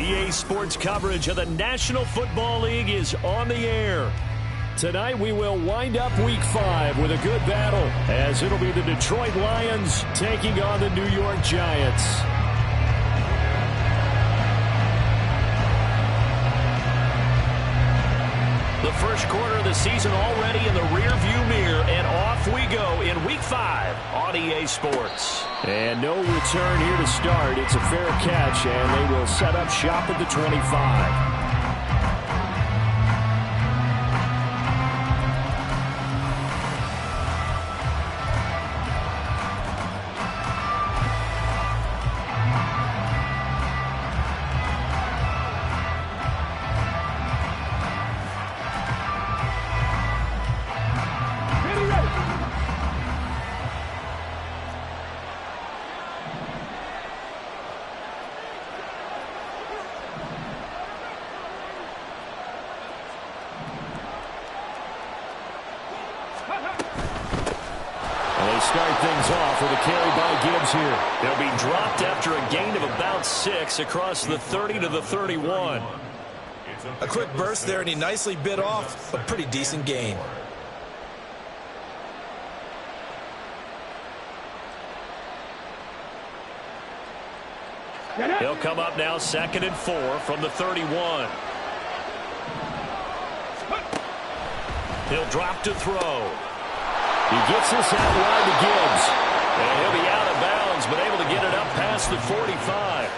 EA Sports coverage of the National Football League is on the air. Tonight we will wind up Week 5 with a good battle, as it'll be the Detroit Lions taking on the New York Giants. The first quarter of the season already in the rearview mirror, and off we go in Week 5 on EA Sports. And no return here to start. It's a fair catch, and they will set up shop at the 25. Start things off with a carry by Gibbs here. They'll be dropped after a gain of about 6 across the 30 to the 31. A quick burst there, and he nicely bit off a pretty decent gain. He'll come up now 2nd and 4 from the 31. He'll drop to throw. He gets this out wide to Gibbs. And he'll be out of bounds, but able to get it up past the 45.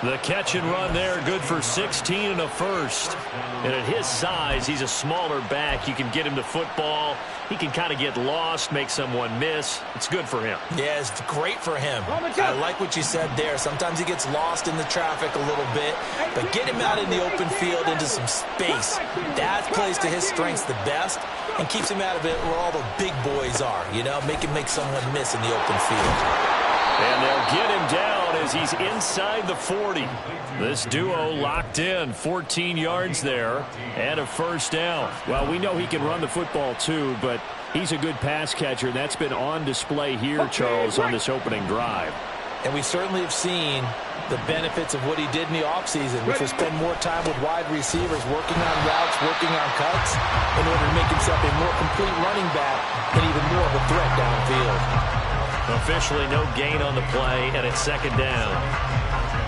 The catch and run there, good for 16 and a first. And at his size, he's a smaller back. You can get him to football. He can kind of get lost, make someone miss. It's good for him. Yeah, it's great for him. I like what you said there. Sometimes he gets lost in the traffic a little bit, but get him out in the open field into some space. That plays to his strengths the best and keeps him out of it where all the big boys are, you know, make him make someone miss in the open field. And they'll get him down as he's inside the 40. This duo locked in, 14 yards there, and a first down. Well, we know he can run the football too, but he's a good pass catcher. That's been on display here, Charles, on this opening drive. And we certainly have seen the benefits of what he did in the offseason, which was spend more time with wide receivers, working on routes, working on cuts, in order to make himself a more complete running back and even more of a threat downfield. Officially no gain on the play, and it's 2nd down.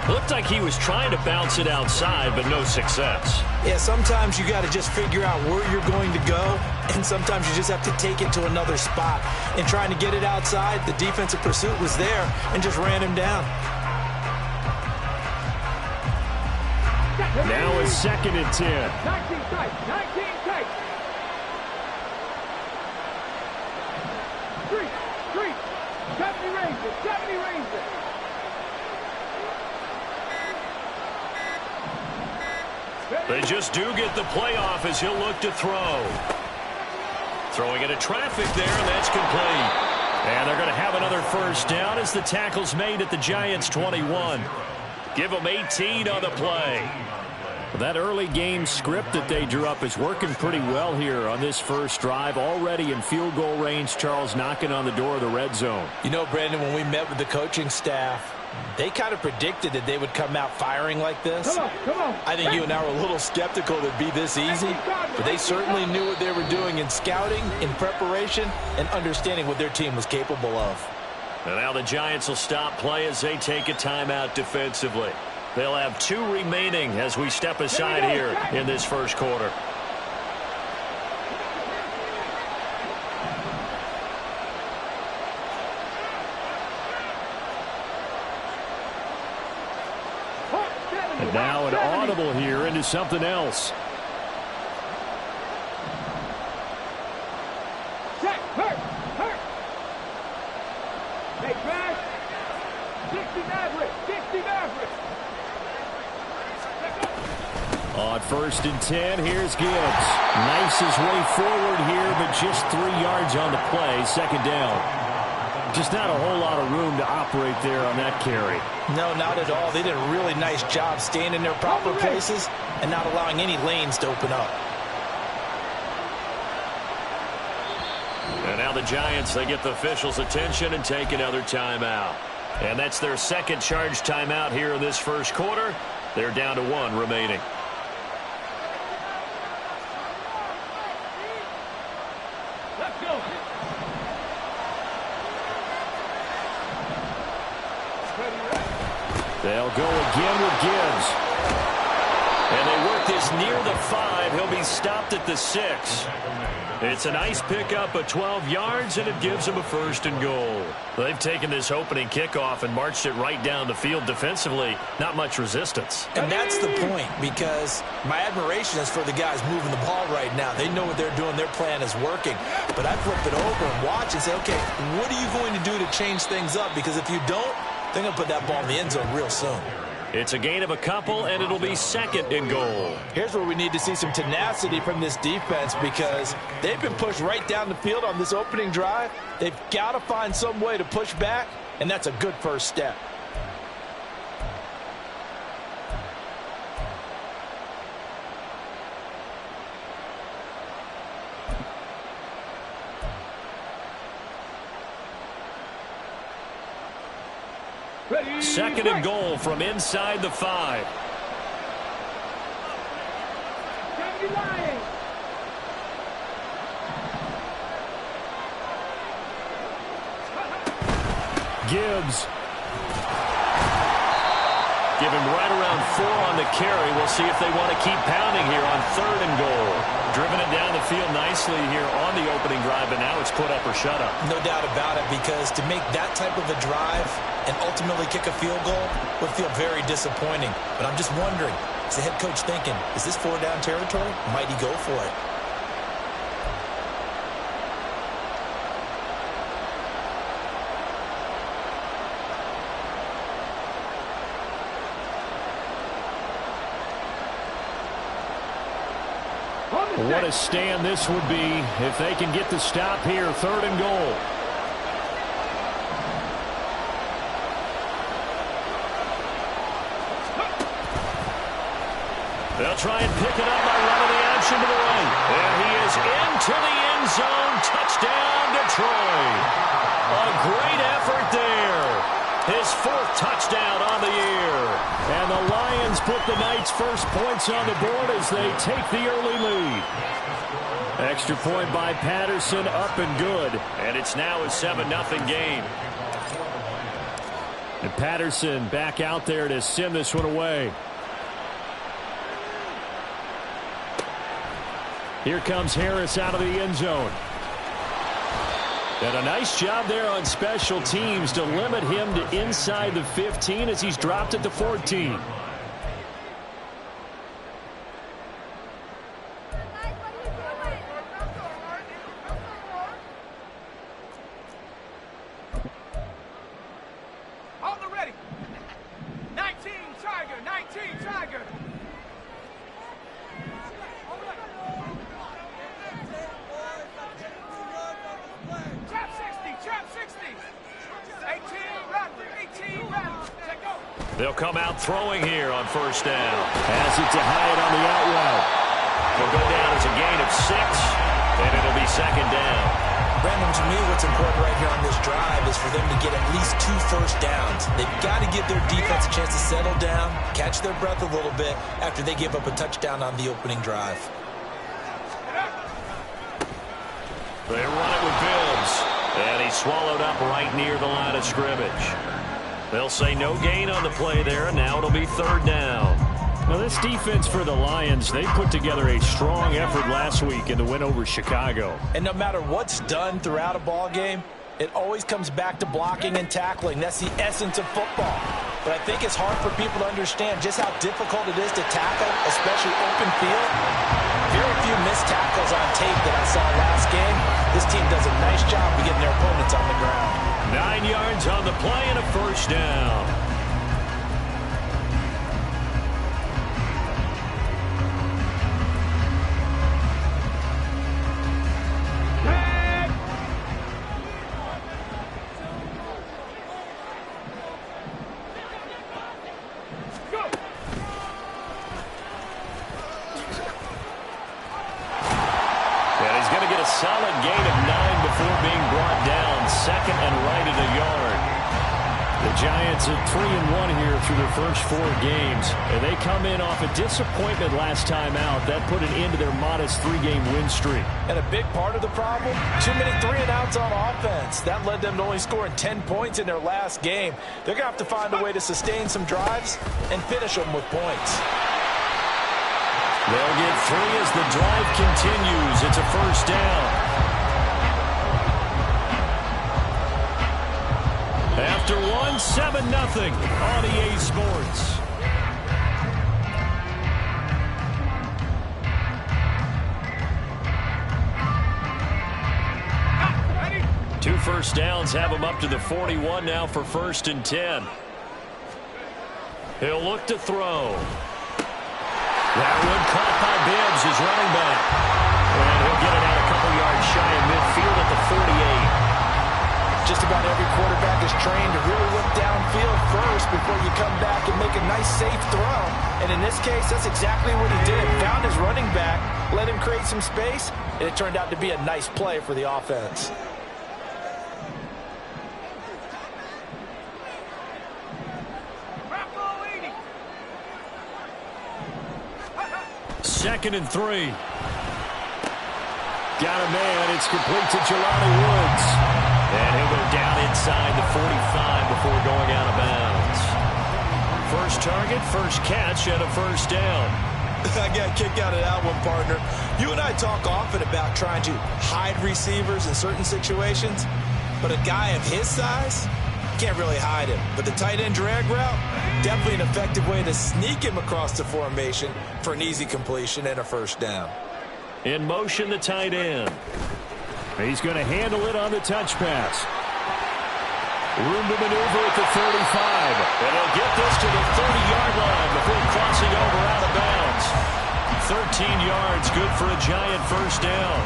Looked like he was trying to bounce it outside, but no success. Yeah, sometimes you got to just figure out where you're going to go, and sometimes you just have to take it to another spot. And trying to get it outside, the defensive pursuit was there and just ran him down. Now it's 2nd and 10. 19 tight, 19 tight. 3, 70 ranges, 70 ranges. They just do get the playoff as he'll look to throw. Throwing into traffic there, and that's complete. And they're going to have another first down as the tackle's made at the Giants' 21. Give them 18 on the play. That early game script that they drew up is working pretty well here on this first drive. Already in field goal range, Charles, knocking on the door of the red zone. You know, Brandon, when we met with the coaching staff, they kind of predicted that they would come out firing like this. Come on. I think you and I were a little skeptical that it'd be this easy, but they certainly knew what they were doing in scouting, in preparation, and understanding what their team was capable of. And now the Giants will stop play as they take a timeout defensively. They'll have 2 remaining as we step aside here in this first quarter. And now an audible here into something else. Check. Hurt. Hey, Crash. 60 Maverick. On 1st and 10, here's Gibbs. Knifes his way forward here, but just 3 yards on the play. Second down. Just not a whole lot of room to operate there on that carry. No, not at all. They did a really nice job staying in their proper places and not allowing any lanes to open up. And now the Giants, they get the officials' attention and take another timeout. And that's their second charge timeout here in this first quarter. They're down to 1 remaining. Let's go. They'll go again with Gibbs. And they work this near the 5. He'll be stopped at the 6. It's a nice pickup of 12 yards, and it gives them a 1st and goal. They've taken this opening kickoff and marched it right down the field defensively. Not much resistance. And that's the point, because my admiration is for the guys moving the ball right now. They know what they're doing. Their plan is working. But I flip it over and watch and say, okay, what are you going to do to change things up? Because if you don't, they're going to put that ball in the end zone real soon. It's a gain of a couple, and it'll be 2nd and goal. Here's where we need to see some tenacity from this defense, because they've been pushed right down the field on this opening drive. They've got to find some way to push back, and that's a good first step. Ready. 2nd and goal from inside the 5. Gibbs. Give him right around 4 on the carry. We'll see if they want to keep pounding here on 3rd and goal. Driven it down the field nicely here on the opening drive, but now it's put up or shut up. No doubt about it, because to make that type of a drive and ultimately kick a field goal would feel very disappointing. But I'm just wondering, is the head coach thinking, is this 4-down territory? Might he go for it? What a stand this would be if they can get the stop here. 3rd and goal. They'll try and pick it up by running the action to the right. And he is into the end zone. Touchdown, Detroit. A great effort there. His 4th touchdown on the year. And the Lions put the Knights' first points on the board as they take the early lead. Extra point by Patterson, up and good. And it's now a 7-0 game. And Patterson back out there to send this one away. Here comes Harris out of the end zone. And a nice job there on special teams to limit him to inside the 15 as he's dropped at the 14. On the ready. 19 Tiger, 19 Tiger. Trap 60, trap 60. 18 Raptor, 18 Raptor. Check go. They'll come out throwing here on first down. Has it to Hyatt on the out route. They'll go down as a gain of 6, and it'll be second down. Brandon, to me, what's important right here on this drive is for them to get at least 2 first downs. They've got to give their defense a chance to settle down, catch their breath a little bit after they give up a touchdown on the opening drive. They run it with Bibbs, and he's swallowed up right near the line of scrimmage. They'll say no gain on the play there, and now it'll be third down. Now, this defense for the Lions, they put together a strong effort last week in the win over Chicago. And no matter what's done throughout a ball game, it always comes back to blocking and tackling. That's the essence of football. But I think it's hard for people to understand just how difficult it is to tackle, especially open field. Very few missed tackles on tape that I saw last game. This team does a nice job of getting their opponents on the ground. 9 yards on the play and a first down. Solid gain of 9 before being brought down. Second and right at a yard. The Giants are 3-1 here through their first 4 games. And they come in off a disappointment last time out. That put an end to their modest 3-game win streak. And a big part of the problem, too many 3-and-outs on offense. That led them to only scoring 10 points in their last game. They're going to have to find a way to sustain some drives and finish them with points. They'll get 3 as the drive continues. It's a first down. After 1, 7-0 on EA Sports. Two first downs have them up to the 41 now for 1st and 10. He'll look to throw. That one caught by Bibbs, his running back. And he'll get it out a couple yards shy of midfield at the 48. Just about every quarterback is trained to really look downfield first before you come back and make a nice, safe throw. And in this case, that's exactly what he did. Found his running back, let him create some space, and it turned out to be a nice play for the offense. Second and 3. Got a man. It's complete to Jelani Woods. And he'll go down inside the 45 before going out of bounds. First target, first catch, and a first down. I got a kick out of that one, partner. You and I talk often about trying to hide receivers in certain situations, but a guy of his size, can't really hide him. But the tight end drag route, definitely an effective way to sneak him across the formation for an easy completion and a first down. In motion, the tight end. He's going to handle it on the touch pass. Room to maneuver at the 35. And he'll get this to the 30-yard line before crossing over out of bounds. 13 yards, good for a Giant first down.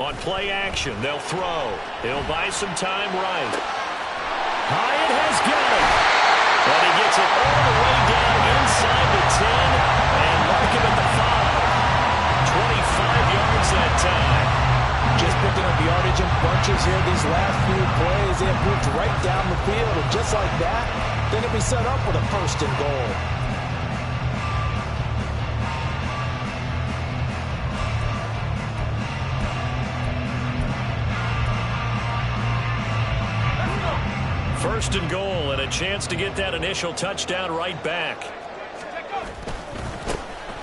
On play action, they'll throw. He'll buy some time right. Hyatt has got it. And he gets it all the way down inside the 10 and mark him at the 5. 25 yards that time. Just picking up yardage in bunches here these last few plays. They have moved right down the field, and just like that, they're going to be set up with a 1st and goal. First and goal, and a chance to get that initial touchdown right back.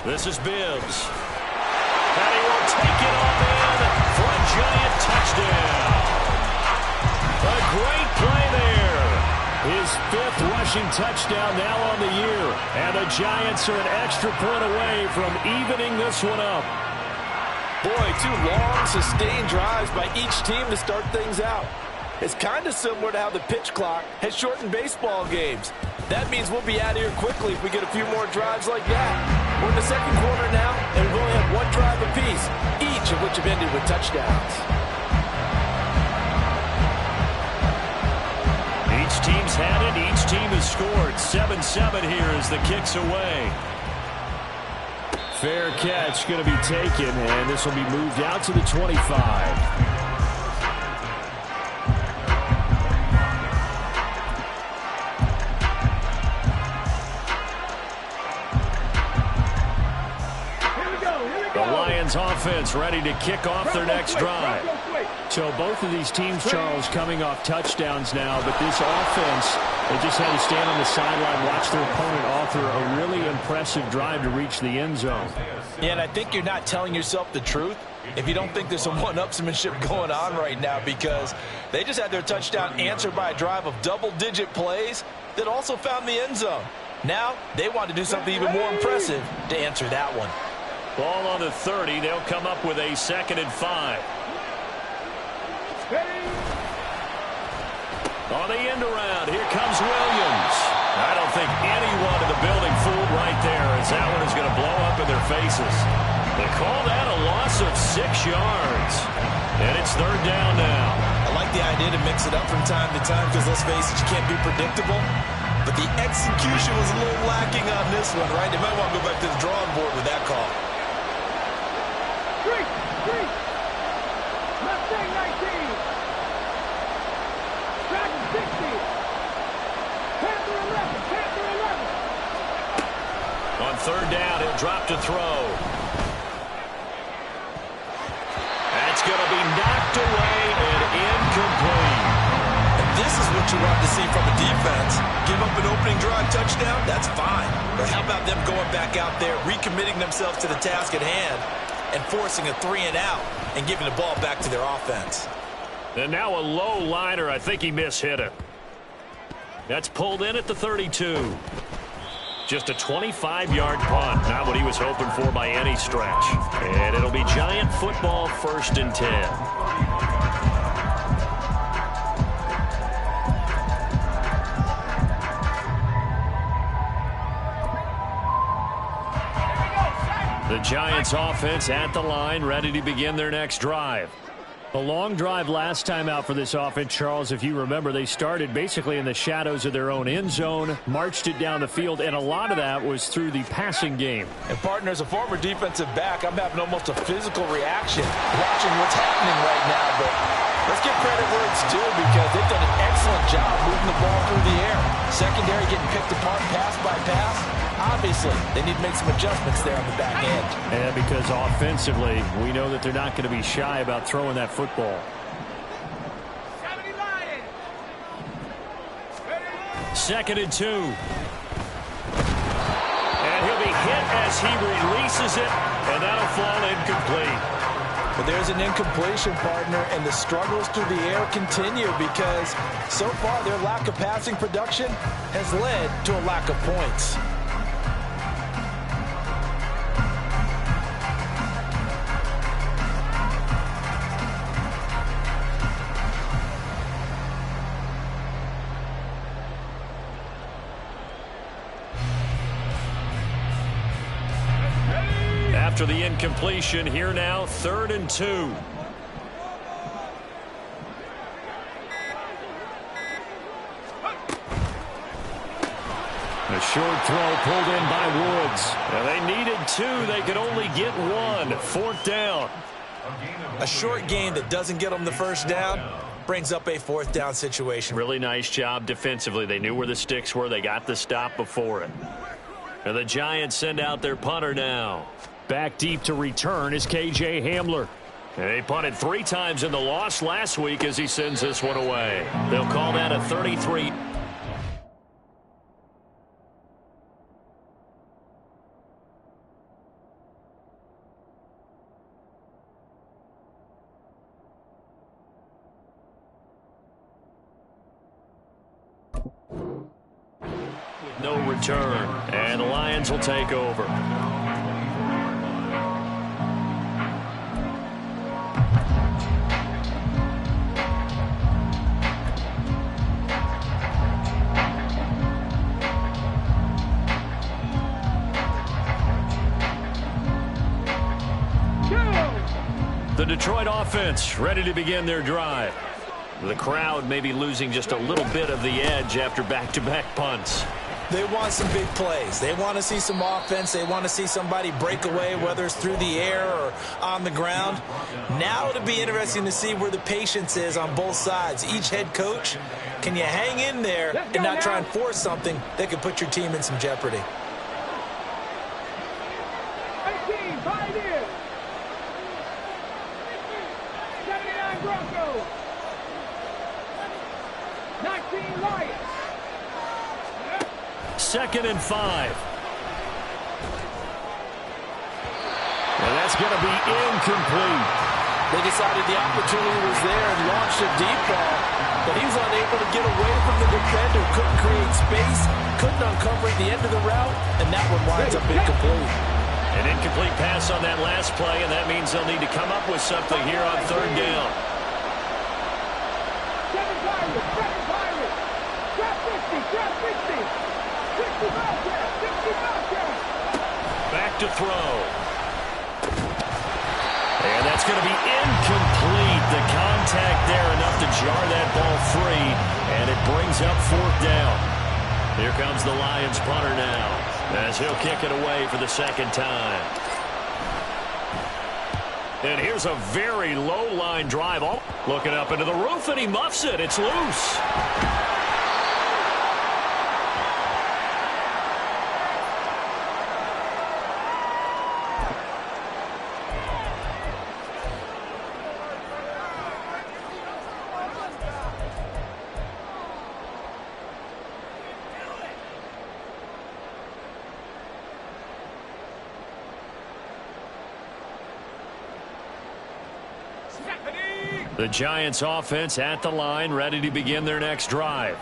This is Bibbs. And he will take it on in for a Giant touchdown. A great play there. His 5th rushing touchdown now on the year. And the Giants are an extra point away from evening this one up. Boy, 2 long, sustained drives by each team to start things out. It's kind of similar to how the pitch clock has shortened baseball games. That means we'll be out of here quickly if we get a few more drives like that. We're in the second quarter now, and we've only had one drive apiece, each of which have ended with touchdowns. Each team's had it. Each team has scored. 7-7 here as the kick's away. Fair catch going to be taken, and this will be moved out to the 25. Offense ready to kick off their next drive. So both of these teams, Charles, coming off touchdowns now, but this offense, they just had to stand on the sideline, watch their opponent author a really impressive drive to reach the end zone. Yeah, and I think you're not telling yourself the truth if you don't think there's some one-upsmanship going on right now, because they just had their touchdown answered by a drive of double-digit plays that also found the end zone. Now they want to do something even more impressive to answer that one. Ball on the 30. They'll come up with a 2nd and 5. On the end around, here comes Williams. I don't think anyone in the building fooled right there, as that one is going to blow up in their faces. They call that a loss of 6 yards. And it's 3rd down now. I like the idea to mix it up from time to time because, let's face it, you can't be predictable. But the execution was a little lacking on this one, right? They might want to go back to the drawing board with that call. Left wing 19. Track 60. Panther 11. Panther 11. On 3rd down, he'll drop to throw. That's going to be knocked away and incomplete. And this is what you want to see from a defense. Give up an opening drive touchdown, that's fine. But how about them going back out there, recommitting themselves to the task at hand, and forcing a 3-and-out and giving the ball back to their offense. And now a low liner. I think he mishit it. That's pulled in at the 32. Just a 25-yard punt. Not what he was hoping for by any stretch. And it'll be Giant football, 1st and 10. The Giants offense at the line, ready to begin their next drive. A long drive last time out for this offense, Charles. If you remember, they started basically in the shadows of their own end zone, marched it down the field, and a lot of that was through the passing game. And, partner, as a former defensive back, I'm having almost a physical reaction watching what's happening right now. But let's give credit where it's due, because they've done an excellent job moving the ball through the air. Secondary getting picked apart pass by pass. Obviously, they need to make some adjustments there on the back end. And because offensively, we know that they're not going to be shy about throwing that football. 2nd and 2. And he'll be hit as he releases it, and that'll fall incomplete. But there's an incompletion, partner, and the struggles through the air continue because so far their lack of passing production has led to a lack of points. After the incompletion, here now, 3rd and 2. A short throw pulled in by Woods. Now they needed 2. They could only get 1. 4th down. A short game that doesn't get them the 1st down brings up a 4th down situation. Really nice job defensively. They knew where the sticks were. They got the stop before it. And the Giants send out their punter now. Back deep to return is K.J. Hamler. And they punted 3 times in the loss last week as he sends this one away. They'll call that a 33. No return. And the Lions will take over. The Detroit offense ready to begin their drive. The crowd may be losing just a little bit of the edge after back-to-back punts. They want some big plays. They want to see some offense. They want to see somebody break away, whether it's through the air or on the ground. Now it'll be interesting to see where the patience is on both sides. Each head coach, can you hang in there and not try and force something that could put your team in some jeopardy? 18, Pioneers. 79 Broncos. 19 Lions. 2nd and 5. And that's going to be incomplete. They decided the opportunity was there and launched a deep ball, but he was unable to get away from the defender, couldn't create space, couldn't uncover the end of the route, and that one winds up incomplete. An incomplete pass on that last play, and that means they'll need to come up with something here on 3rd down. 7 Pirates, 7 Pirates. Drop 50, drop 50. 65 yards, 65 yards. Back to throw. And that's going to be incomplete. The contact there enough to jar that ball free, and it brings up 4th down. Here comes the Lions punter now, as he'll kick it away for the 2nd time. And here's a very low-line drive. Oh, looking up into the roof, and he muffs it. It's loose. The Giants offense at the line, ready to begin their next drive.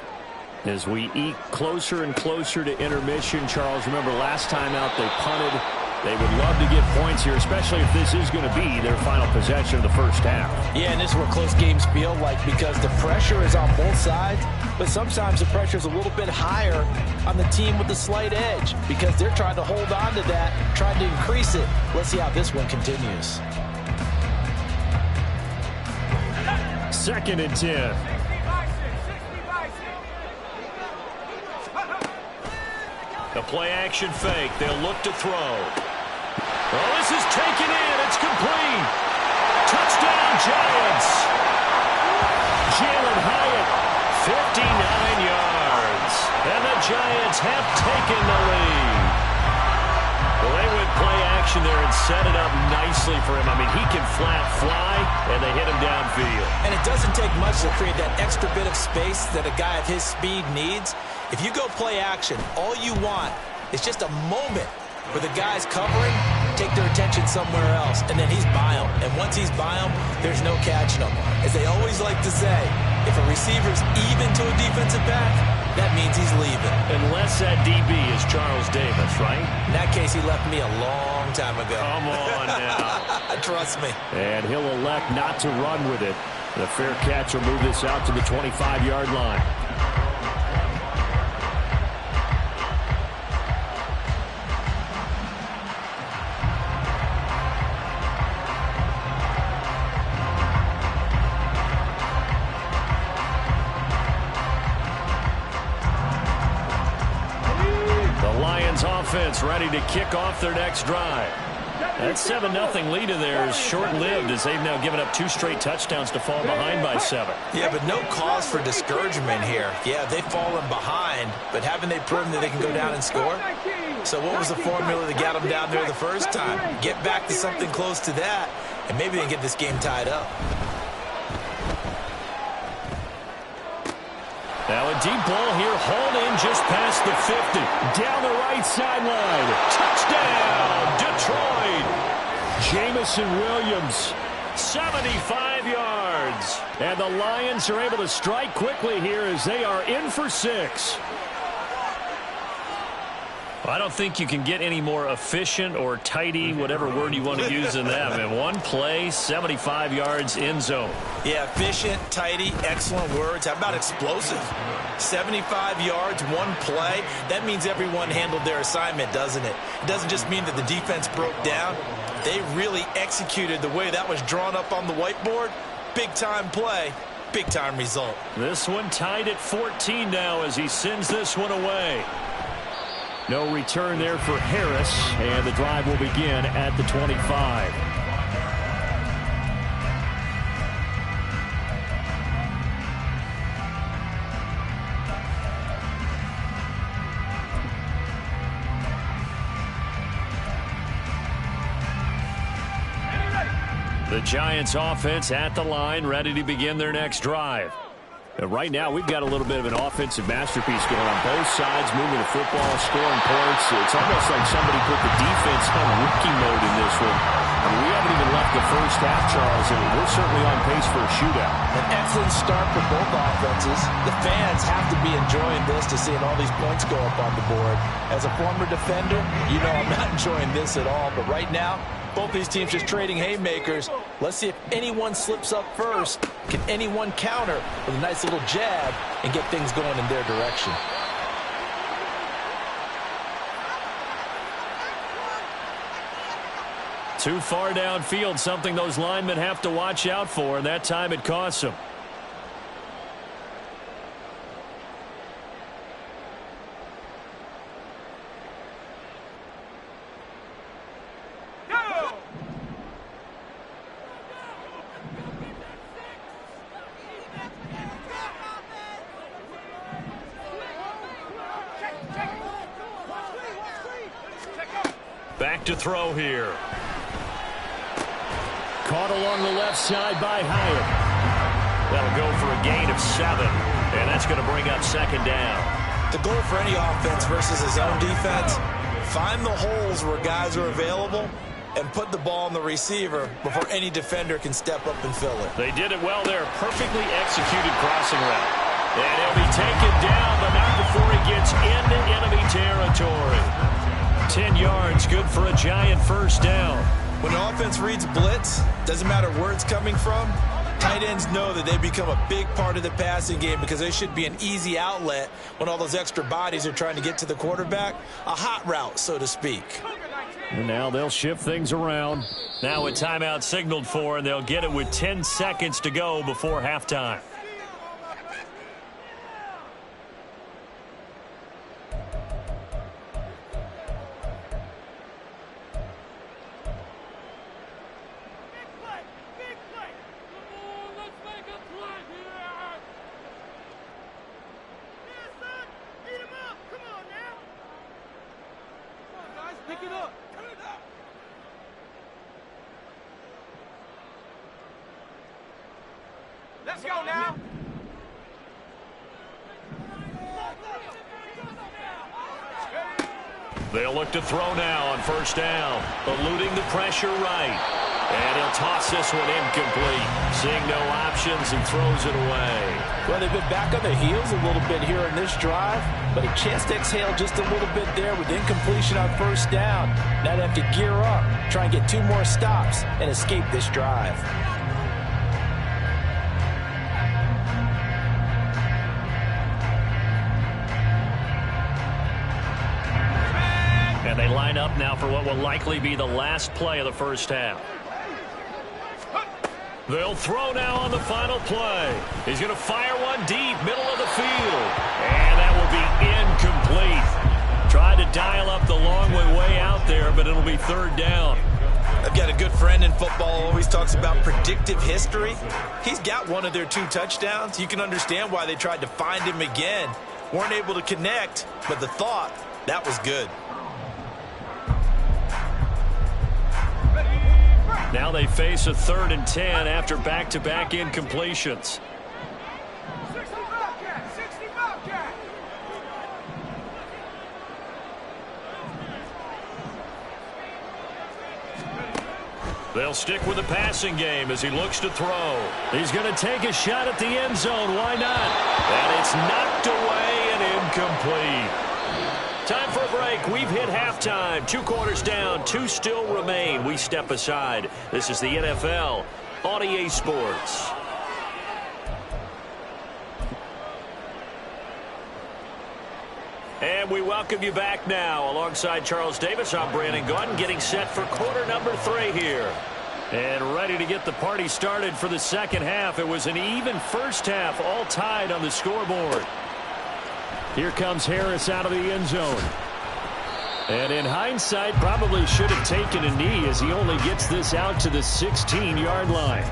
As we eke closer and closer to intermission, Charles, remember last time out they punted. They would love to get points here, especially if this is going to be their final possession of the first half. Yeah, and this is what close games feel like because the pressure is on both sides, but sometimes the pressure is a little bit higher on the team with the slight edge because they're trying to hold on to that, trying to increase it. Let's see how this one continues. 2nd and 10. The play action fake. They'll look to throw. Oh, this is taken in. It's complete. Touchdown, Giants. Jalen Hyatt, 59 yards. And the Giants have taken the lead. Well, they went play action there and set it up nicely for him. I mean, he can flat fly, and they hit him downfield. And it doesn't take much to create that extra bit of space that a guy of his speed needs. If you go play action, all you want is just a moment where the guy's covering, take their attention somewhere else, and then he's by him. And once he's by him, there's no catching him. As they always like to say, if a receiver's even to a defensive back, that means he's leaving. Unless that DB is Charles Davis, right? In that case, he left me a long time ago. Come on now. Trust me. And he'll elect not to run with it. The fair catch will move this out to the 25-yard line. Offense ready to kick off their next drive. That 7-0 lead of theirs is short-lived as they've now given up 2 straight touchdowns to fall behind by 7. Yeah, but no cause for discouragement here. Yeah, they've fallen behind, but haven't they proven that they can go down and score? So what was the formula that got them down there the first time? Get back to something close to that, and maybe they can get this game tied up. Now a deep ball here, hauled in just past the 50. Down the right sideline. Touchdown, Detroit. Jamison Williams, 75 yards. And the Lions are able to strike quickly here as they are in for 6. I don't think you can get any more efficient or tidy, whatever word you want to use in that. I mean, one play, 75 yards, end zone. Yeah, efficient, tidy, excellent words. How about explosive? 75 yards, one play. That means everyone handled their assignment, doesn't it? It doesn't just mean that the defense broke down. They really executed the way that was drawn up on the whiteboard. Big-time play, big-time result. This one tied at 14 now as he sends this one away. No return there for Harris, and the drive will begin at the 25. The Giants offense at the line, ready to begin their next drive. Right now, we've got a little bit of an offensive masterpiece going on both sides, moving the football, scoring points. It's almost like somebody put the defense on rookie mode in this one. I mean, we haven't even left the first half, Charles, and we're certainly on pace for a shootout. An excellent start for both offenses. The fans have to be enjoying this to seeing all these points go up on the board. As a former defender, you know I'm not enjoying this at all, but right now, both these teams just trading haymakers. Let's see if anyone slips up first. Can anyone counter with a nice little jab and get things going in their direction? Too far downfield, something those linemen have to watch out for, and that time it costs them. Back to throw here. Caught along the left side by Hyatt. That'll go for a gain of 7, and that's going to bring up second down. The goal for any offense versus his own defense, find the holes where guys are available and put the ball on the receiver before any defender can step up and fill it. They did it well there. Perfectly executed crossing route. And he'll be taken down, but not before he gets into enemy territory. 10 yards, good for a Giant first down. When an offense reads blitz, doesn't matter where it's coming from, tight ends know that they become a big part of the passing game because they should be an easy outlet when all those extra bodies are trying to get to the quarterback. A hot route, so to speak. And now they'll shift things around. Now a timeout signaled for, and they'll get it with 10 seconds to go before halftime. Let's go now. They'll look to throw now on first down. Eluding the pressure right. And he'll toss this one incomplete. Seeing no options and throws it away. Well, they've been back on their heels a little bit here in this drive, but a chance to exhale just a little bit there with incompletion on first down. Now they have to gear up, try and get 2 more stops, and escape this drive. And they line up now for what will likely be the last play of the first half. They'll throw now on the final play. He's going to fire one deep, middle of the field. And that will be incomplete. Tried to dial up the long way out there, but it'll be third down. I've got a good friend in football who always talks about predictive history. He's got one of their 2 touchdowns. You can understand why they tried to find him again. Weren't able to connect, but the thought, that was good. Now they face a 3rd and 10 after back-to-back incompletions. 65 cat. They'll stick with the passing game as he looks to throw. He's going to take a shot at the end zone. Why not? And it's knocked away and incomplete. Time for a break. We've hit halftime. 2 quarters down. 2 still remain. We step aside. This is the NFL on EA Sports. And we welcome you back now. Alongside Charles Davis, I'm Brandon Gaudin, getting set for quarter number 3 here. And ready to get the party started for the second half. It was an even first half, all tied on the scoreboard. Here comes Harris out of the end zone. And in hindsight, probably should have taken a knee as he only gets this out to the 16-yard line.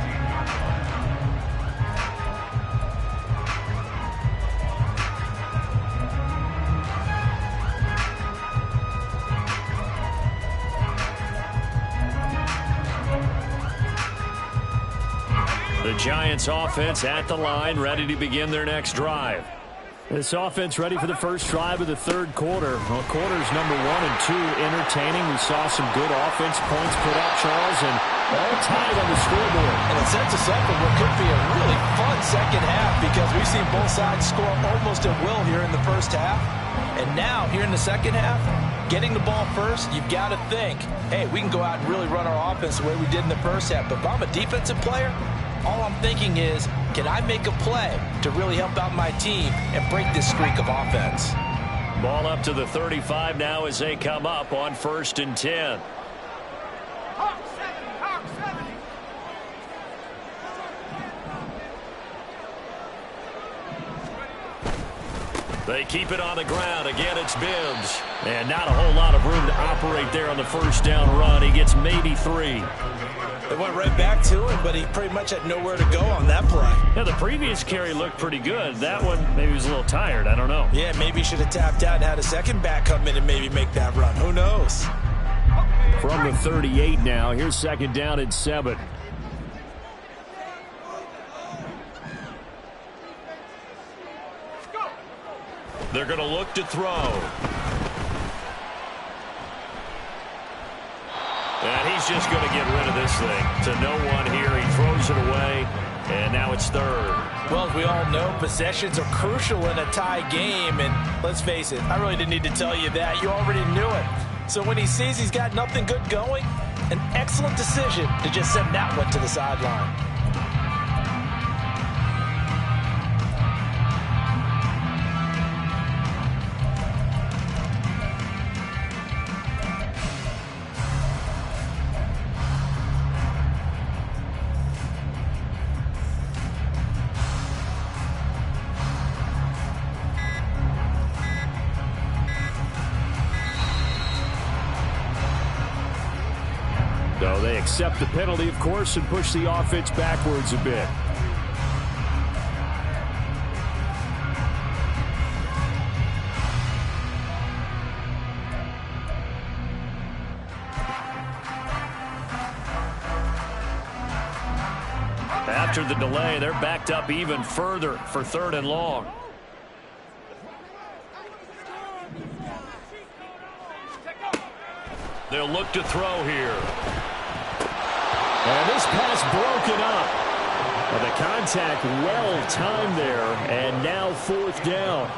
The Giants offense at the line, ready to begin their next drive. This offense ready for the first drive of the third quarter. Well, quarters number 1 and 2 entertaining. We saw some good offense points put up, Charles, and all tied on the scoreboard. And it sets us up for what could be a really fun second half because we've seen both sides score almost at will here in the first half. And now, here in the second half, getting the ball first, you've got to think, hey, we can go out and really run our offense the way we did in the first half. But if I'm a defensive player, all I'm thinking is, can I make a play to really help out my team and break this streak of offense? Ball up to the 35 now as they come up on 1st and 10. Hawk 70. They keep it on the ground. Again, it's Bibbs. And not a whole lot of room to operate there on the first down run. He gets maybe 3. They went right back to him, but he pretty much had nowhere to go on that play. Yeah, the previous carry looked pretty good. That one, maybe he was a little tired. I don't know. Yeah, maybe he should have tapped out and had a second back come in and maybe make that run. Who knows? From the 38 now, here's 2nd down and 7. They're going to look to throw. And he's just going to get rid of this thing to no one here. He throws it away, and now it's 3rd. Well, as we all know, possessions are crucial in a tie game. And let's face it, I really didn't need to tell you that. You already knew it. So when he sees he's got nothing good going, an excellent decision to just send that one to the sideline. So they accept the penalty, of course, and push the offense backwards a bit. After the delay, they're backed up even further for 3rd and long. They'll look to throw here. And this pass broken up. Well, the contact well timed there, and now 4th down.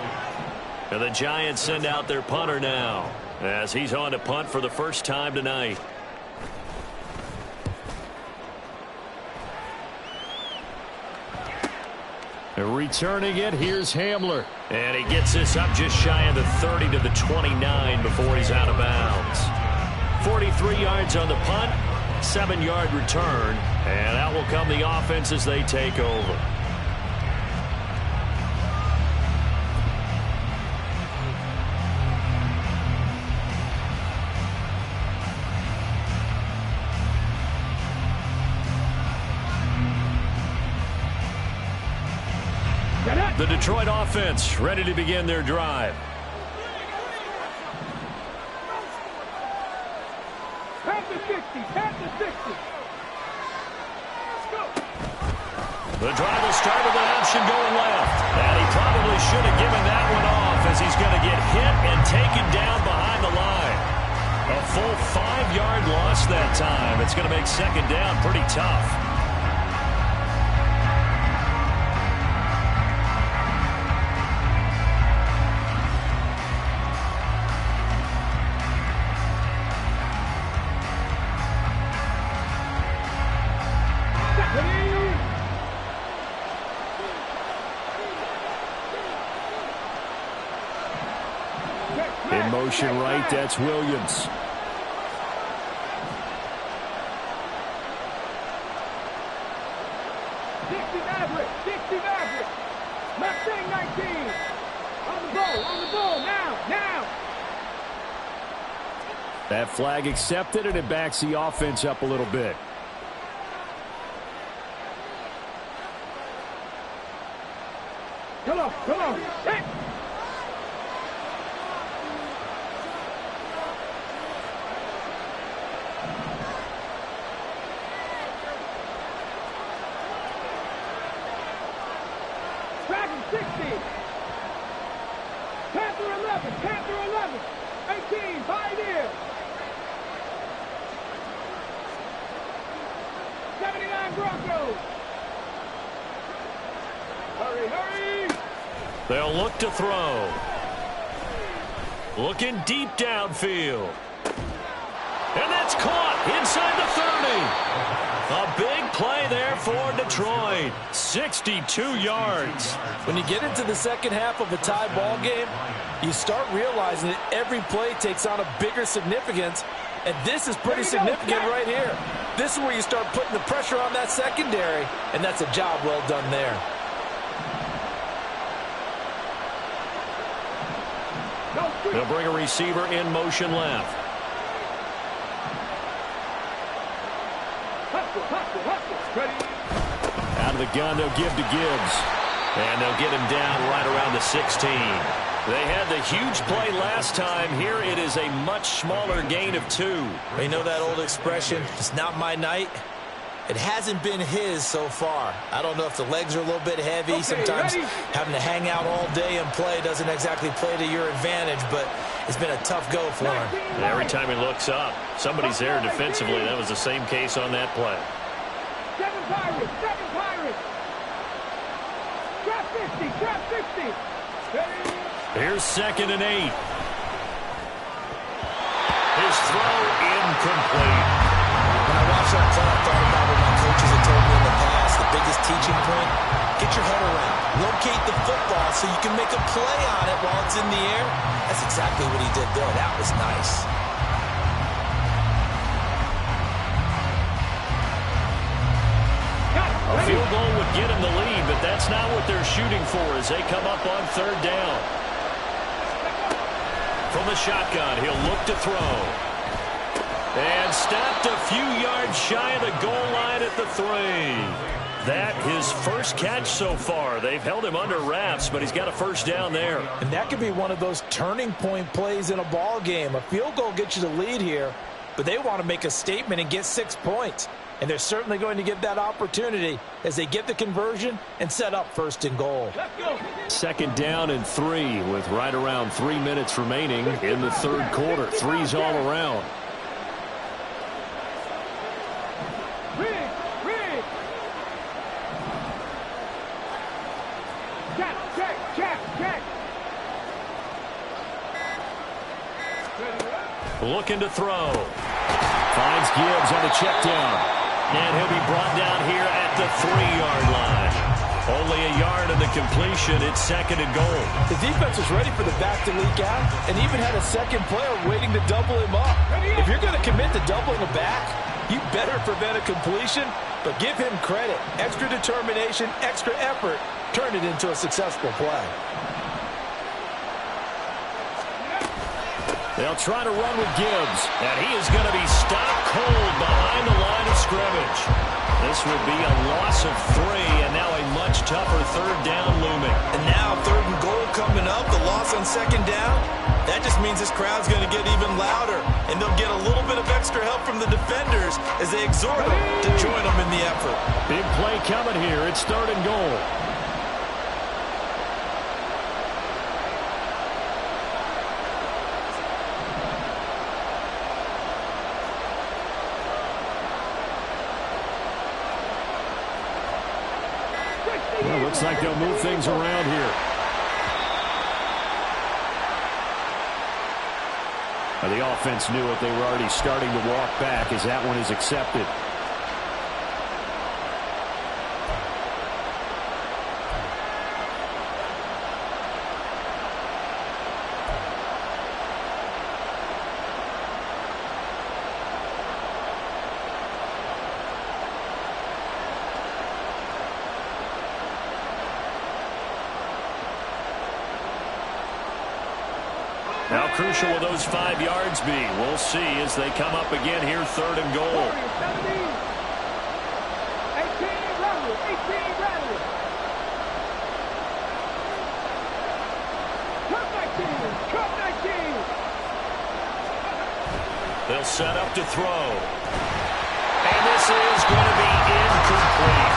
And the Giants send out their punter now as he's on to punt for the first time tonight. Returning it, here's Hamler. And he gets this up just shy of the 30 to the 29 before he's out of bounds. 43 yards on the punt, 7-yard return, and out will come the offense as they take over. The Detroit offense ready to begin their drive. The drive will start with an option going left. And he probably should have given that one off as he's going to get hit and taken down behind the line. A full 5-yard loss that time. It's going to make 2nd down pretty tough. motion right. That's Williams. Mustang 19. On the ball, now. That flag accepted, and it backs the offense up a little bit. Come on. Hey. Dragon 60. Panther 11. 18, Pioneer. 79 Broncos. Hurry. They'll look to throw. Looking deep downfield. And that's caught inside the 30. A big play there for Detroit. 62 yards. When you get into the second half of a tie ball game, you start realizing that every play takes on a bigger significance, and this is pretty significant right here. This is where you start putting the pressure on that secondary, and that's a job well done there. They'll bring a receiver in motion left. Out of the gun, they'll give to Gibbs. And they'll get him down right around the 16. They had the huge play last time. Here it is a much smaller gain of 2. You know that old expression, it's not my night? It hasn't been his so far. I don't know if the legs are a little bit heavy. Sometimes having to hang out all day and play doesn't exactly play to your advantage, but it's been a tough go for him. And every time he looks up, somebody's there defensively. That was the same case on that play. 7 Pirates. Trap 50. Here's 2nd and 8. His throw incomplete. When I watched that play, I thought about what my coaches had told me in the past. The biggest teaching point, get your head around. Locate the football so you can make a play on it while it's in the air. That's exactly what he did there. That was nice. A field goal would get him the lead, but that's not what they're shooting for as they come up on 3rd down. From the shotgun, he'll look to throw. And stopped a few yards shy of the goal line at the 3. That his first catch so far. They've held him under wraps, but he's got a first down there. And that could be one of those turning point plays in a ball game. A field goal gets you the lead here, but they want to make a statement and get 6 points. And they're certainly going to get that opportunity as they get the conversion and set up 1st and goal. 2nd down and 3 with right around 3 minutes remaining in the 3rd quarter. 3's all around. Check. Looking to throw. Finds Gibbs on the check down. And he'll be brought down here at the 3-yard line. Only a yard of the completion. It's 2nd and goal. The defense was ready for the back to leak out and even had a second player waiting to double him up. If you're going to commit to doubling a back, you better prevent a completion, but give him credit. Extra determination, extra effort, turn it into a successful play. They'll try to run with Gibbs, and he is going to be stopped cold behind the line of scrimmage. This would be a loss of 3, and now a much tougher 3rd down looming. And now 3rd and goal coming up, the loss on 2nd down. That just means this crowd's going to get even louder, and they'll get a little bit of extra help from the defenders as they exhort them to join them in the effort. Big play coming here. It's 3rd and goal. Well, looks like they'll move things around here. The offense knew it. They were already starting to walk back as that one is accepted. How crucial will those 5 yards be? We'll see as they come up again here, 3rd and goal. 18, They'll set up to throw. And this is going to be incomplete.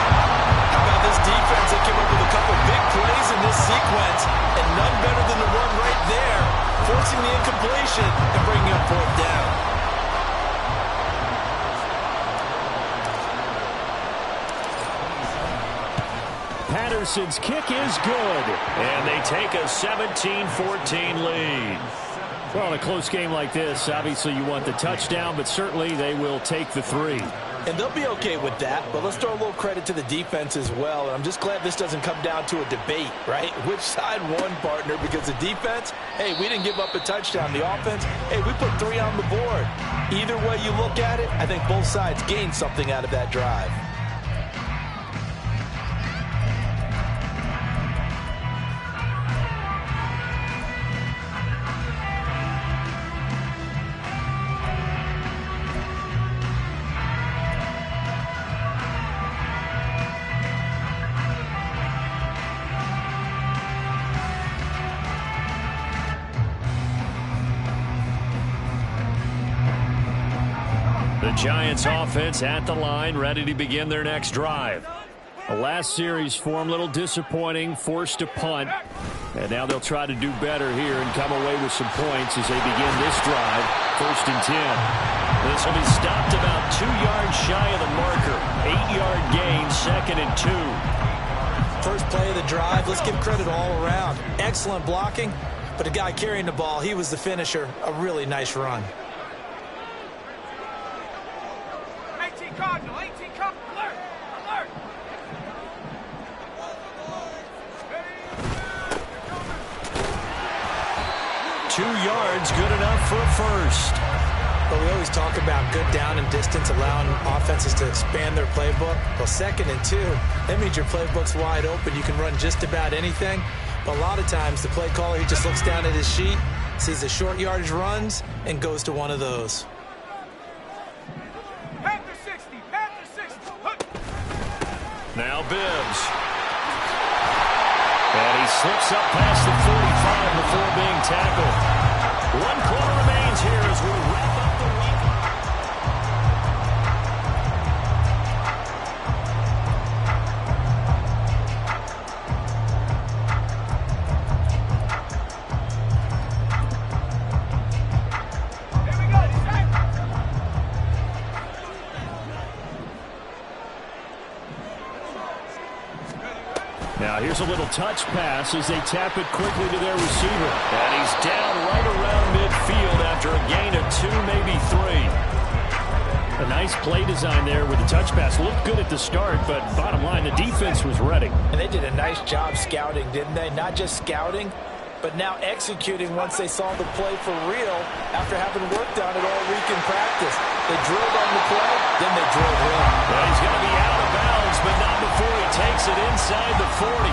How about this defense? They came up with a couple big plays in this sequence, and none better than the one right there, forcing the incompletion and bringing up 4th down. Patterson's kick is good. And they take a 17-14 lead. Well, in a close game like this, obviously you want the touchdown, but certainly they will take the 3. And they'll be okay with that, but let's throw a little credit to the defense as well. And I'm just glad this doesn't come down to a debate, right? Which side won, partner? Because the defense, hey, we didn't give up a touchdown. The offense, hey, we put 3 on the board. Either way you look at it, I think both sides gained something out of that drive. The Giants offense at the line, ready to begin their next drive. The last series for them, a little disappointing, forced to punt. And now they'll try to do better here and come away with some points as they begin this drive, 1st and 10. This will be stopped about 2 yards shy of the marker. 8-yard gain, 2nd and 2. First play of the drive, let's give credit all around. Excellent blocking, but the guy carrying the ball, he was the finisher. A really nice run. Cardinal, 18 Cardinal, alert, alert. 2 yards, good enough for a first. But we always talk about good down and distance, allowing offenses to expand their playbook. Well, 2nd and 2, that means your playbook's wide open. You can run just about anything. But a lot of times, the play caller, he just looks down at his sheet, sees the short yardage runs, and goes to one of those. Now Bibbs. And he slips up past the 45 before being tackled. 1 quarter remains here as we wrap up the week. Now here's a little touch pass as they tap it quickly to their receiver. And he's down right around midfield after a gain of 2, maybe 3. A nice play design there with the touch pass. Looked good at the start, but bottom line, the defense was ready. And they did a nice job scouting, didn't they? Not just scouting, but now executing once they saw the play for real after having worked on it all week in practice. They drilled on the play, then they drilled him. Well, he's going to be out of bounds, but not before he takes it inside the 40.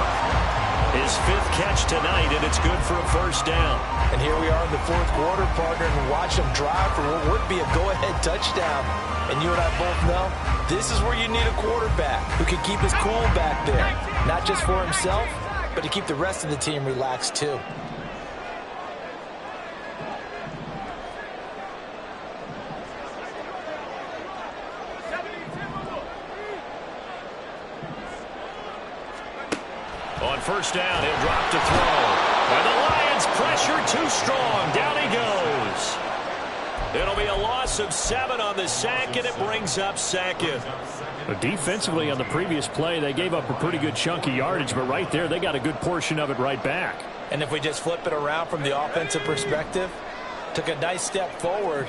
His 5th catch tonight, and it's good for a first down. And here we are in the 4th quarter, partner, and watch him drive for what would be a go-ahead touchdown. And you and I both know this is where you need a quarterback who can keep his cool back there, not just for himself, but to keep the rest of the team relaxed too. On first down, he'll drop to throw. And the Lions pressure too strong. Down he goes. It'll be a loss of 7 on the sack, and it brings up 2nd. Defensively on the previous play, they gave up a pretty good chunk of yardage, but right there, they got a good portion of it right back. And if we just flip it around from the offensive perspective, took a nice step forward,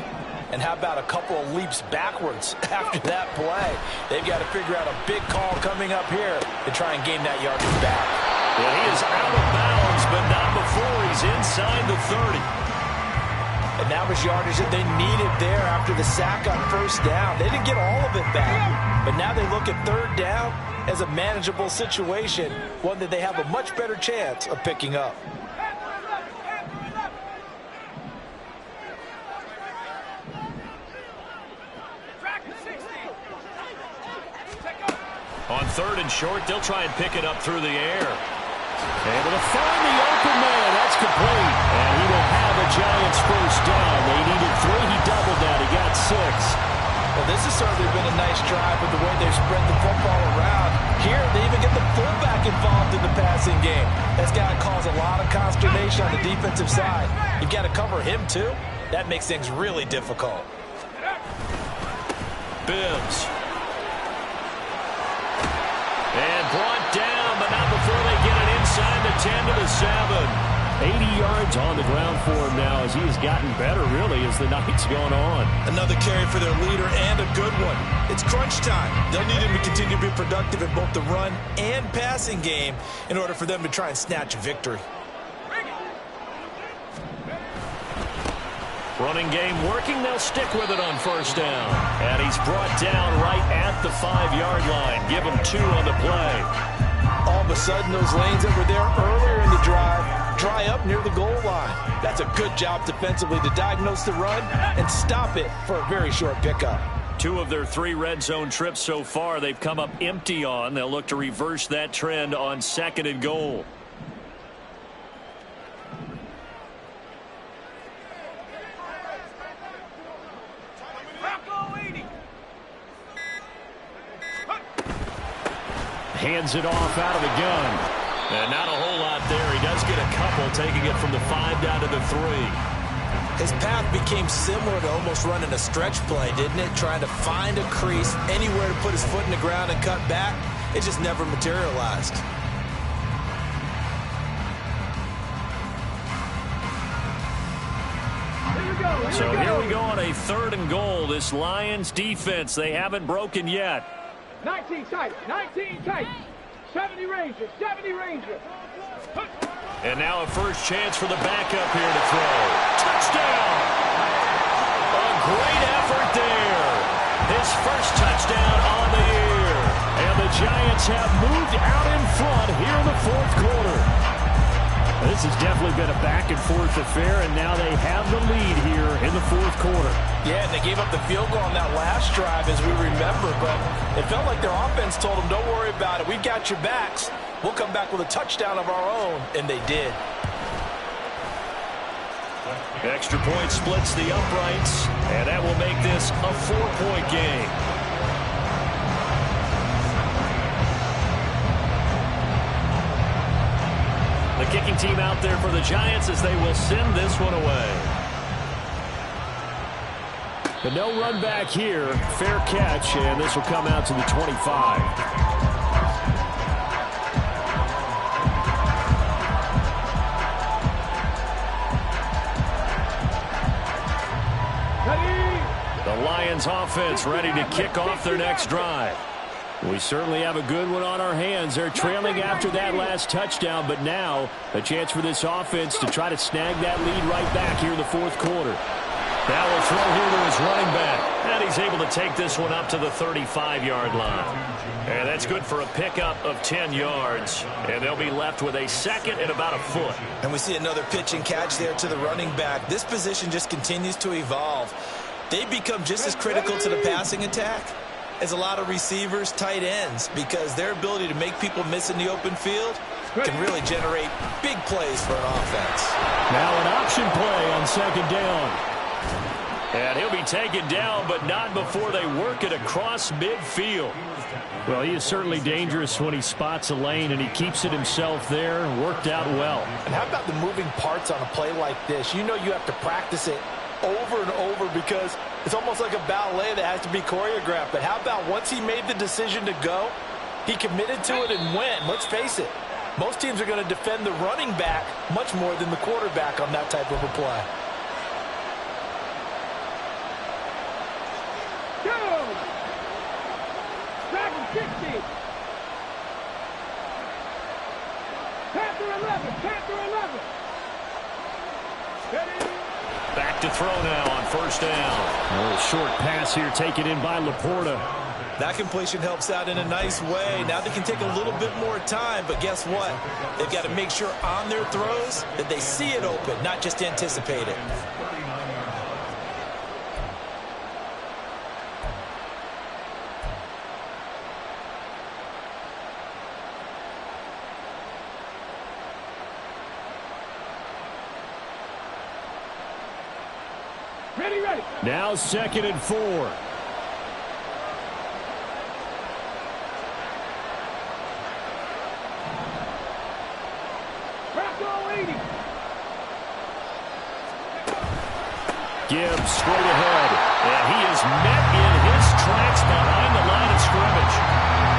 and how about a couple of leaps backwards after that play? They've got to figure out a big call coming up here to try and gain that yardage back. Well, he is out of bounds, but not before he's inside the 30. And that was yardage that they needed there after the sack on first down. They didn't get all of it back, but now they look at 3rd down as a manageable situation, one that they have a much better chance of picking up. On 3rd and short, they'll try and pick it up through the air. Able to find the open man. That's complete. And he will have a Giants first down. They needed 3. He doubled that. He got 6. Well, this has certainly been a nice drive with the way they've spread the football around. Here, they even get the fullback involved in the passing game. That's got to cause a lot of consternation on the defensive side. You've got to cover him, too. That makes things really difficult. Bibbs. And brought down, but not before they get it inside the 10 to the 7. 80 yards on the ground for him now as he has gotten better, really, as the night's gone on. Another carry for their leader and a good one. It's crunch time. They'll need him to continue to be productive in both the run and passing game in order for them to try and snatch a victory. Running game working. They'll stick with it on first down. And he's brought down right at the 5-yard line. Give him 2 on the play. All of a sudden, those lanes that were there earlier in the drive dry up near the goal line. That's a good job defensively to diagnose the run and stop it for a very short pickup. 2 of their 3 red zone trips so far they've come up empty on. They'll look to reverse that trend on 2nd and goal. Hands it off out of the gun. And not a whole lot there. He does get a couple, taking it from the 5 down to the 3. His path became similar to almost running a stretch play, didn't it? Trying to find a crease, anywhere to put his foot in the ground and cut back. It just never materialized. So here we go on a 3rd and goal. This Lions defense, they haven't broken yet. 19 tight, 19 tight. 70 Rangers, 70 Rangers. And now a first chance for the backup here to throw. Touchdown! A great effort there. His first touchdown on the year. And the Giants have moved out in front here in the 4th quarter. This has definitely been a back-and-forth affair, and now they have the lead here in the 4th quarter. Yeah, and they gave up the field goal on that last drive, as we remember, but it felt like their offense told them, don't worry about it. We got your backs. We'll come back with a touchdown of our own, and they did. Extra point splits the uprights, and that will make this a 4-point game. The kicking team out there for the Giants as they will send this one away. But no run back here. Fair catch, and this will come out to the 25. The Lions offense ready to kick off their next drive. We certainly have a good one on our hands. They're trailing after that last touchdown, but now a chance for this offense to try to snag that lead right back here in the 4th quarter. Now will throw here to his running back, and he's able to take this one up to the 35-yard line. And that's good for a pickup of 10 yards, and they'll be left with a 2nd and about a foot. And we see another pitch and catch there to the running back. This position just continues to evolve. They become just as critical to the passing attack as a lot of receivers, tight ends, because their ability to make people miss in the open field can really generate big plays for an offense. Now an option play on 2nd down. And he'll be taken down, but not before they work it across midfield. Well, he is certainly dangerous when he spots a lane, and he keeps it himself there and worked out well. And how about the moving parts on a play like this? You know you have to practice it over and over because it's almost like a ballet that has to be choreographed. But how about once he made the decision to go, he committed to it and went. Let's face it, most teams are going to defend the running back much more than the quarterback on that type of a play. Back to throw now on first down. A little short pass here taken in by Laporta. That completion helps out in a nice way. Now they can take a little bit more time, but guess what? They've got to make sure on their throws that they see it open, not just anticipate it. Ready, ready. Now 2nd and 4. Gibbs straight ahead, and he is met in his tracks behind the line of scrimmage.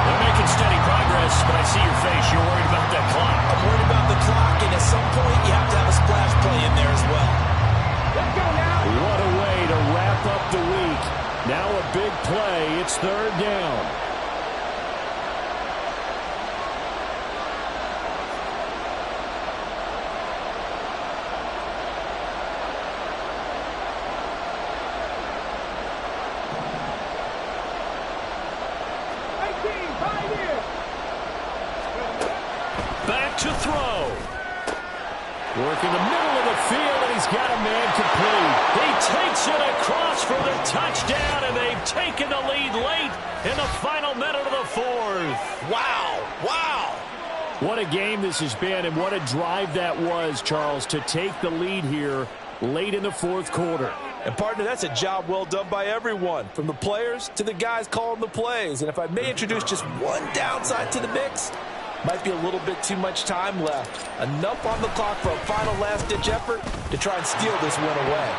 They're making steady progress, but I see your face. You're worried about that clock. I'm worried about the clock, and at some point you have to have a splash play in there as well. Let's go now. What a way to wrap up the week. Now a big play. It's 3rd down. Back to throw. Work in the middle of the field, and he's got a man complete. He takes it across for the touchdown, and they've taken the lead late in the final minute of the 4th. Wow. Wow. What a game this has been, and what a drive that was, Charles, to take the lead here late in the 4th quarter. And, partner, that's a job well done by everyone, from the players to the guys calling the plays. And if I may introduce just one downside to the mix, might be a little bit too much time left. Enough on the clock for a final last-ditch effort to try and steal this win away.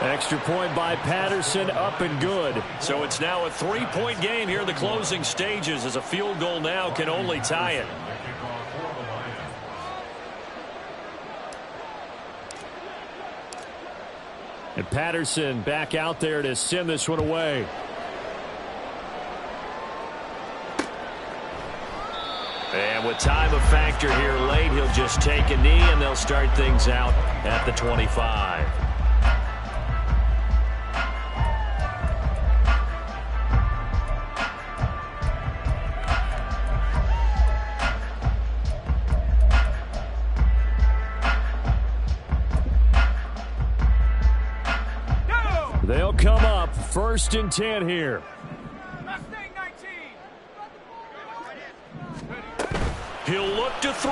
Extra point by Patterson, up and good. So it's now a 3-point game here in the closing stages, as a field goal now can only tie it. And Patterson back out there to send this one away. And with time a factor here late, he'll just take a knee, and they'll start things out at the 25. They'll come up 1st and 10 here. He'll look to throw.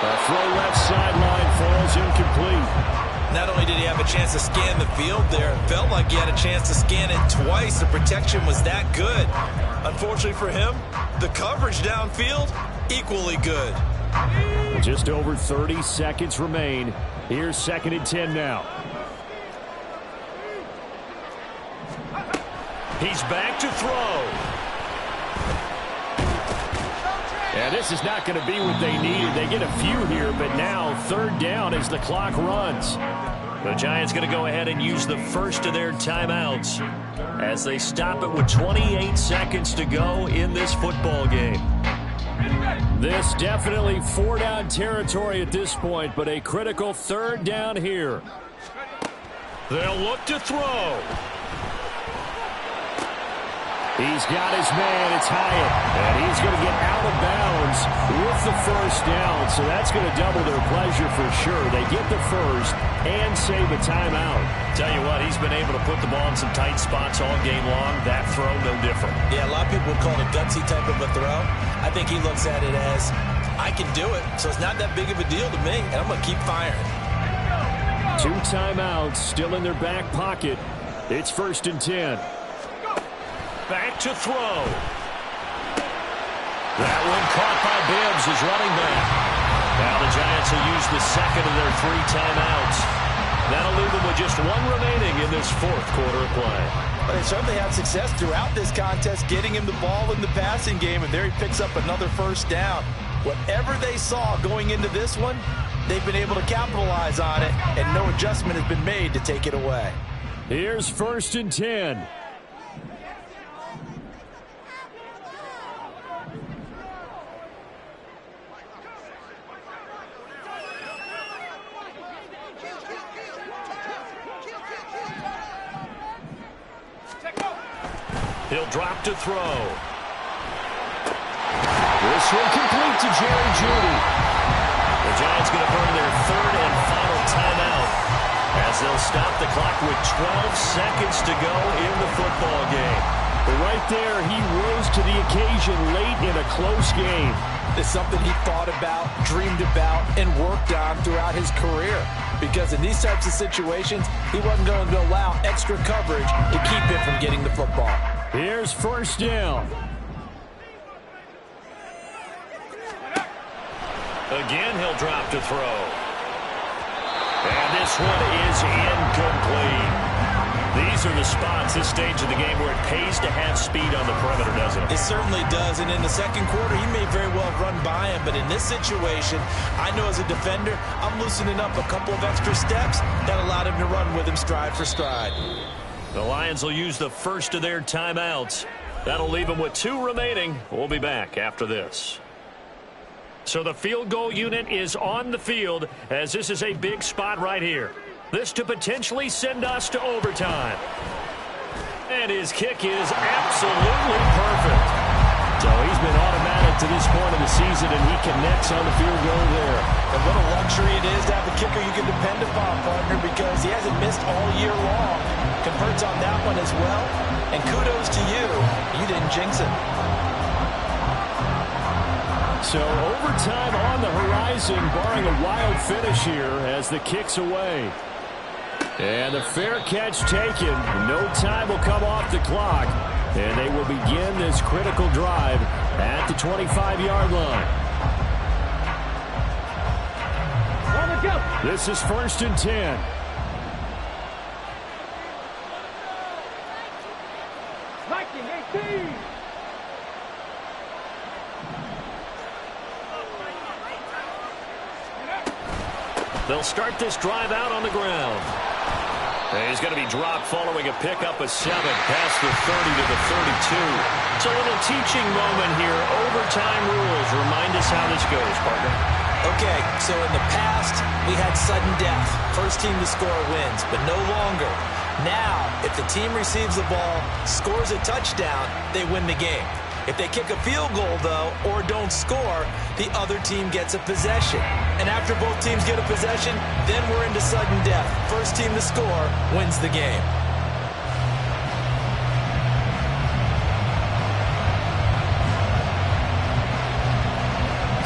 A throw left sideline falls incomplete. Not only did he have a chance to scan the field there, it felt like he had a chance to scan it twice. The protection was that good. Unfortunately for him, the coverage downfield, equally good. Just over 30 seconds remain. Here's 2nd and 10 now. He's back to throw. And this is not going to be what they needed. They get a few here, but now 3rd down as the clock runs. The Giants going to go ahead and use the first of their timeouts as they stop it with 28 seconds to go in this football game. This definitely 4-down territory at this point, but a critical 3rd down here. They'll look to throw. He's got his man. It's Hyatt. And he's going to get out of bounds with the 1st down. So that's going to double their pleasure for sure. They get the first and save a timeout. Tell you what, he's been able to put the ball in some tight spots all game long. That throw, no different. Yeah, a lot of people would call it a gutsy type of a throw. I think he looks at it as, I can do it, so it's not that big of a deal to me, and I'm going to keep firing. 2 timeouts still in their back pocket. It's 1st and 10. Back to throw. That one caught by Bibbs, his running back. Now the Giants will use the 2nd of their 3 timeouts. That'll leave them with just 1 remaining in this 4th quarter of play. But they certainly had success throughout this contest, getting him the ball in the passing game, and there he picks up another 1st down. Whatever they saw going into this one, they've been able to capitalize on it, and no adjustment has been made to take it away. Here's 1st and 10. He'll drop to throw. This one complete to Jerry Jeudy. The Giants going to burn their 3rd and final timeout as they'll stop the clock with 12 seconds to go in the football game. But right there, he rose to the occasion late in a close game. It's something he thought about, dreamed about, and worked on throughout his career. Because in these types of situations, he wasn't going to allow extra coverage to keep him from getting the football. Here's first down. Again, he'll drop to throw. And this one is incomplete. These are the spots, this stage of the game, where it pays to have speed on the perimeter, doesn't it? It certainly does, and in the second quarter, he may very well run by him, but in this situation, I know as a defender, I'm loosening up a couple of extra steps that allowed him to run with him stride for stride. The Lions will use the first of their timeouts. That'll leave them with 2 remaining. We'll be back after this. So the field goal unit is on the field, as this is a big spot right here. This to potentially send us to overtime. And his kick is absolutely perfect. So he's been automatic to this point of the season, and he connects on the field goal there. And what a luxury it is to have a kicker you can depend upon, partner, because he hasn't missed all year long. Converts on that one as well. And kudos to you. You didn't jinx it. So overtime on the horizon, barring a wild finish here as the kick's away. And the fair catch taken. No time will come off the clock. And they will begin this critical drive at the 25-yard line. This is 1st and 10. They'll start this drive out on the ground. And he's going to be dropped following a pickup of 7 past the 30 to the 32. It's a little teaching moment here. Overtime rules. Remind us how this goes, partner. Okay, so in the past, we had sudden death. First team to score wins, but no longer. Now, if the team receives the ball, scores a touchdown, they win the game. If they kick a field goal, though, or don't score, the other team gets a possession. And after both teams get a possession, then we're into sudden death. First team to score wins the game.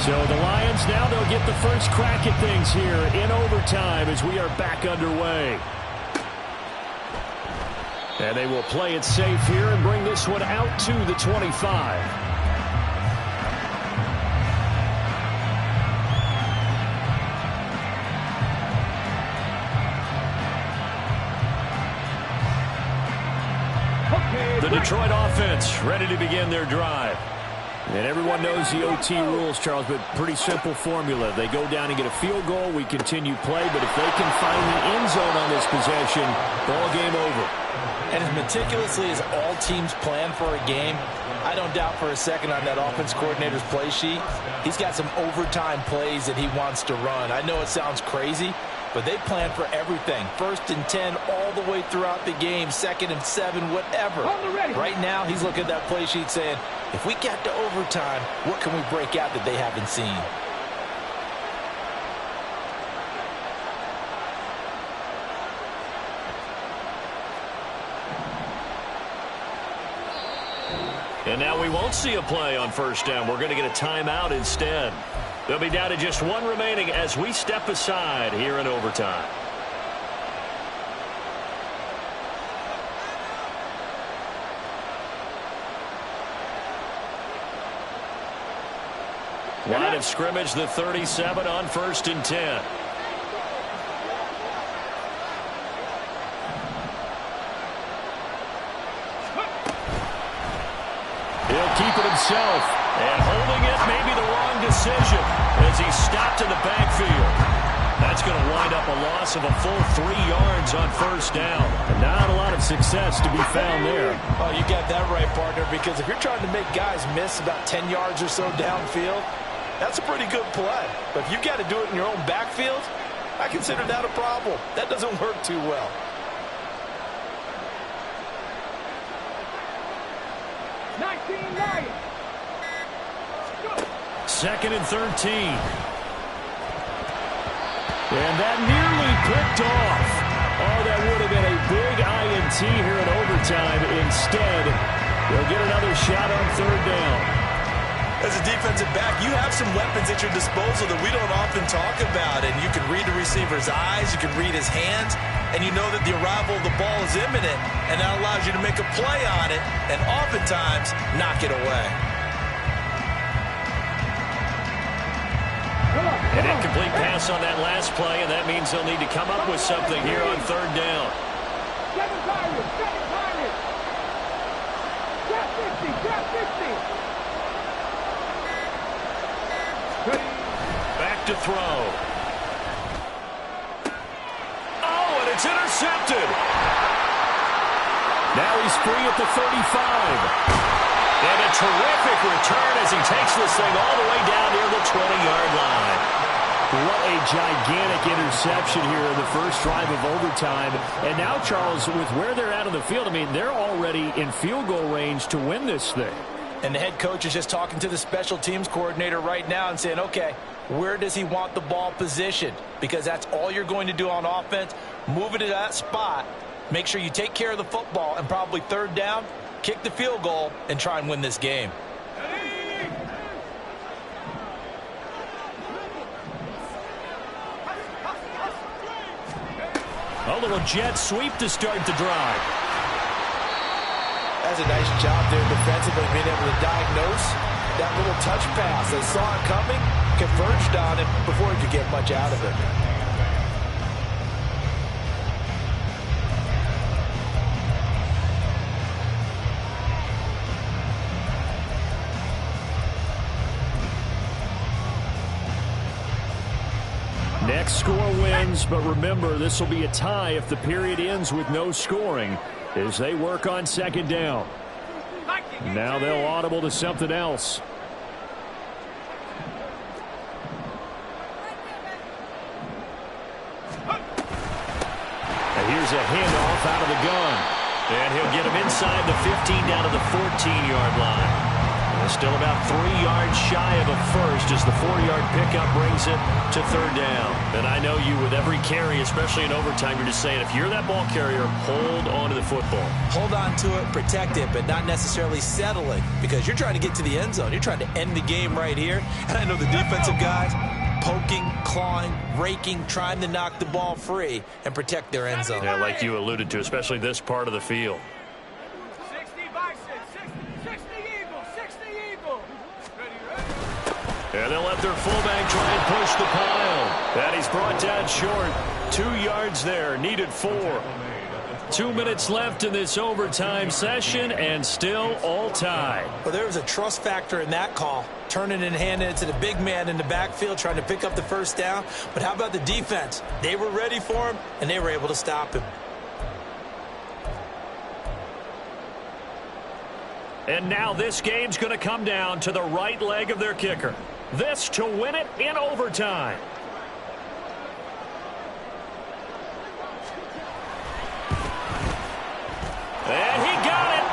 So the Lions now, they'll get the first crack at things here in overtime as we are back underway. And they will play it safe here and bring this one out to the 25. The Detroit offense ready to begin their drive. And everyone knows the OT rules, Charles, but pretty simple formula. They go down and get a field goal, we continue play, but if they can find the end zone on this possession, ball game over. And as meticulously as all teams plan for a game, I don't doubt for a second on that offense coordinator's play sheet, he's got some overtime plays that he wants to run. I know it sounds crazy, but they plan for everything. 1st and 10 all the way throughout the game, 2nd and 7, whatever. Right now, he's looking at that play sheet saying, if we get to overtime, what can we break out that they haven't seen? And now we won't see a play on 1st down. We're going to get a timeout instead. They'll be down to just 1 remaining as we step aside here in overtime. Line of scrimmage, the 37 on 1st and 10. He'll keep it himself. And holding it may be the wrong decision as he's stopped in the backfield. That's going to wind up a loss of a full 3 yards on 1st down. And not a lot of success to be found there. Oh, you got that right, partner, because if you're trying to make guys miss about 10 yards or so downfield, that's a pretty good play. But if you got to do it in your own backfield, I consider that a problem. That doesn't work too well. Second and 13. And that nearly picked off. Oh, that would have been a big INT here in overtime. Instead, They'll get another shot on third down. As a defensive back, you have some weapons at your disposal that we don't often talk about. And you can read the receiver's eyes, you can read his hands, and you know that the arrival of the ball is imminent, and that allows you to make a play on it and oftentimes knock it away. An incomplete pass on that last play, and that means they'll need to come up with something here on third down. Seven Pirates. Grab 50. Back to throw. Oh, and it's intercepted. Now he's free at the 35. And a terrific return as he takes this thing all the way down near the 20-yard line. What a gigantic interception here in the first drive of overtime. And now, Charles, with where they're at on the field, I mean, they're already in field goal range to win this thing. And the head coach is just talking to the special teams coordinator right now and saying, okay, where does he want the ball positioned? Because that's all you're going to do on offense. Move it to that spot. Make sure you take care of the football, and probably third down, kick the field goal, and try and win this game. A little jet sweep to start the drive. That's a nice job there defensively, being able to diagnose that little touch pass. They saw it coming, converged on it before he could get much out of it. Next score wins, but remember, this will be a tie if the period ends with no scoring as they work on second down. Now they'll audible to something else. And here's a handoff out of the gun. And he'll get him inside the 15 down to the 14-yard line. Still about 3 yards shy of a first as the 4-yard pickup brings it to third down. And I know you, with every carry, especially in overtime, you're just saying, if you're that ball carrier, hold on to the football. Hold on to it, protect it, but not necessarily settle it, because you're trying to get to the end zone. You're trying to end the game right here. And I know the defensive guys poking, clawing, raking, trying to knock the ball free and protect their end zone. Yeah, like you alluded to, especially this part of the field. And they'll let their fullback try and push the pile. And he's brought down short. 2 yards there, needed 4. 2 minutes left in this overtime session, and still all tied. Well, there was a trust factor in that call. Turning and handing it to the big man in the backfield, trying to pick up the first down. But how about the defense? They were ready for him, and they were able to stop him. And now this game's going to come down to the right leg of their kicker. This to win it in overtime. And he got it.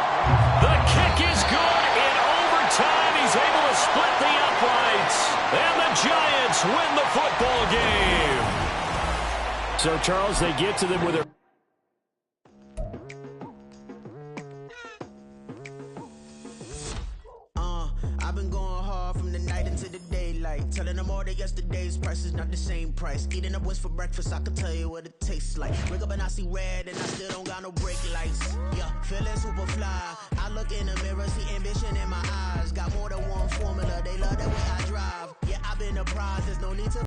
The kick is good in overtime. He's able to split the uprights. And the Giants win the football game. So, Charles, they get to them with their... I've been going hard from the night into the daylight, telling them all that yesterday's price is not the same price. Eating up wings for breakfast, I can tell you what it tastes like. Wake up and I see red and I still don't got no brake lights. Yeah, feeling super fly. I look in the mirror, see ambition in my eyes. Got more than one formula, they love the way I drive. Yeah, I've been apprised, there's no need to